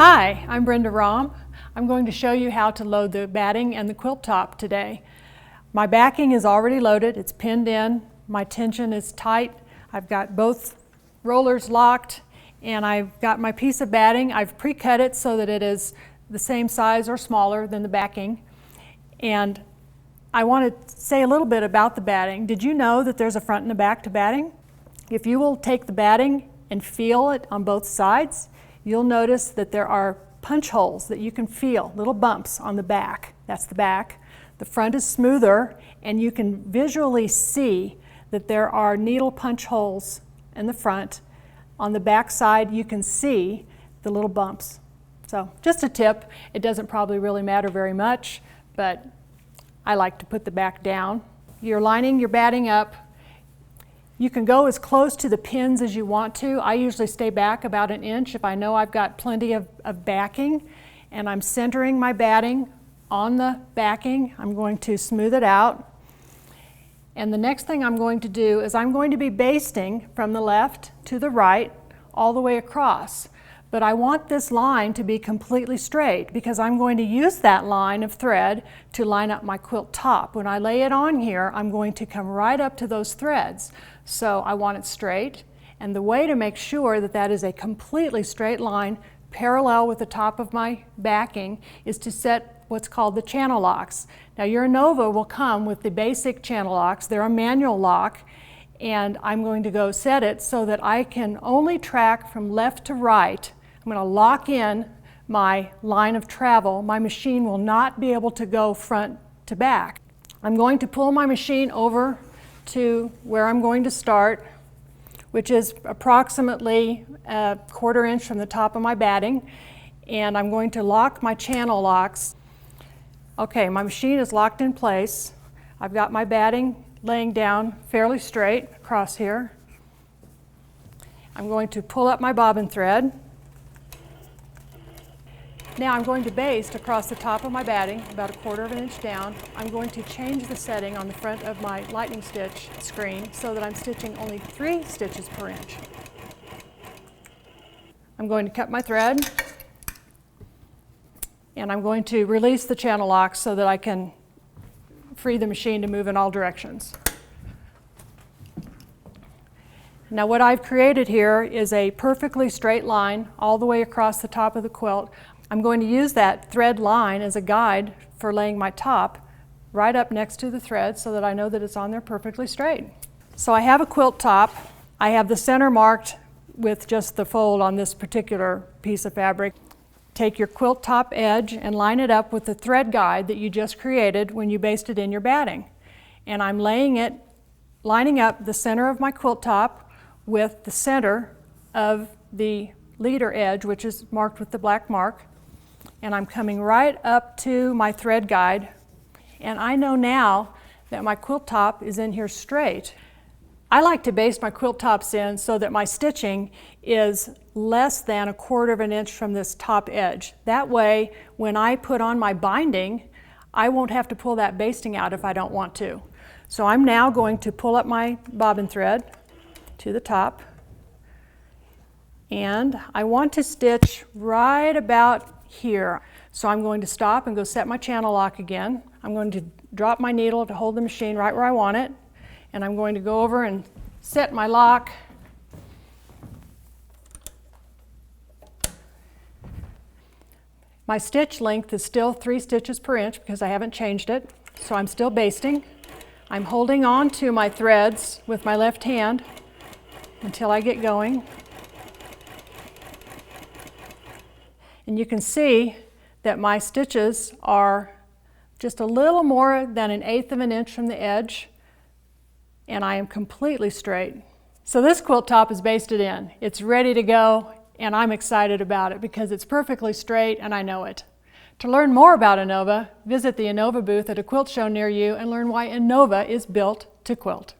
Hi, I'm Brenda Rahm. I'm going to show you how to load the batting and the quilt top today. My backing is already loaded, it's pinned in, my tension is tight, I've got both rollers locked, and I've got my piece of batting. I've pre-cut it so that it is the same size or smaller than the backing. And I want to say a little bit about the batting. Did you know that there's a front and a back to batting? If you will take the batting and feel it on both sides, you'll notice that there are punch holes that you can feel, little bumps on the back. That's the back. The front is smoother, and you can visually see that there are needle punch holes in the front. On the back side, you can see the little bumps. So just a tip. It doesn't probably really matter very much, but I like to put the back down. You're lining your batting up. You can go as close to the pins as you want to. I usually stay back about an inch if I know I've got plenty of backing, and I'm centering my batting on the backing. I'm going to smooth it out. And the next thing I'm going to do is I'm going to be basting from the left to the right all the way across. But I want this line to be completely straight because I'm going to use that line of thread to line up my quilt top. When I lay it on here, I'm going to come right up to those threads. So I want it straight, and the way to make sure that that is a completely straight line parallel with the top of my backing is to set what's called the channel locks. Now your Innova will come with the basic channel locks. They're a manual lock, and I'm going to go set it so that I can only track from left to right. I'm going to lock in my line of travel. My machine will not be able to go front to back. I'm going to pull my machine over to where I'm going to start, which is approximately a quarter inch from the top of my batting, and I'm going to lock my channel locks. Okay, my machine is locked in place. I've got my batting laying down fairly straight across here. I'm going to pull up my bobbin thread. Now I'm going to baste across the top of my batting, about a quarter of an inch down. I'm going to change the setting on the front of my lightning stitch screen so that I'm stitching only 3 stitches per inch. I'm going to cut my thread, and I'm going to release the channel locks so that I can free the machine to move in all directions. Now what I've created here is a perfectly straight line all the way across the top of the quilt. I'm going to use that thread line as a guide for laying my top right up next to the thread so that I know that it's on there perfectly straight. So I have a quilt top. I have the center marked with just the fold on this particular piece of fabric. Take your quilt top edge and line it up with the thread guide that you just created when you basted in your batting. And I'm lining up the center of my quilt top with the center of the leader edge, which is marked with the black mark. And I'm coming right up to my thread guide, and I know now that my quilt top is in here straight. I like to baste my quilt tops in so that my stitching is less than a quarter of an inch from this top edge. That way, when I put on my binding, I won't have to pull that basting out if I don't want to. So I'm now going to pull up my bobbin thread to the top, and I want to stitch right about here. So I'm going to stop and go set my channel lock again. I'm going to drop my needle to hold the machine right where I want it, and I'm going to go over and set my lock. My stitch length is still 3 stitches per inch because I haven't changed it, so I'm still basting. I'm holding on to my threads with my left hand until I get going. And you can see that my stitches are just a little more than 1/8 of an inch from the edge, and I am completely straight. So this quilt top is basted in. It's ready to go, and I'm excited about it because it's perfectly straight and I know it. To learn more about Innova, visit the Innova booth at a quilt show near you and learn why Innova is built to quilt.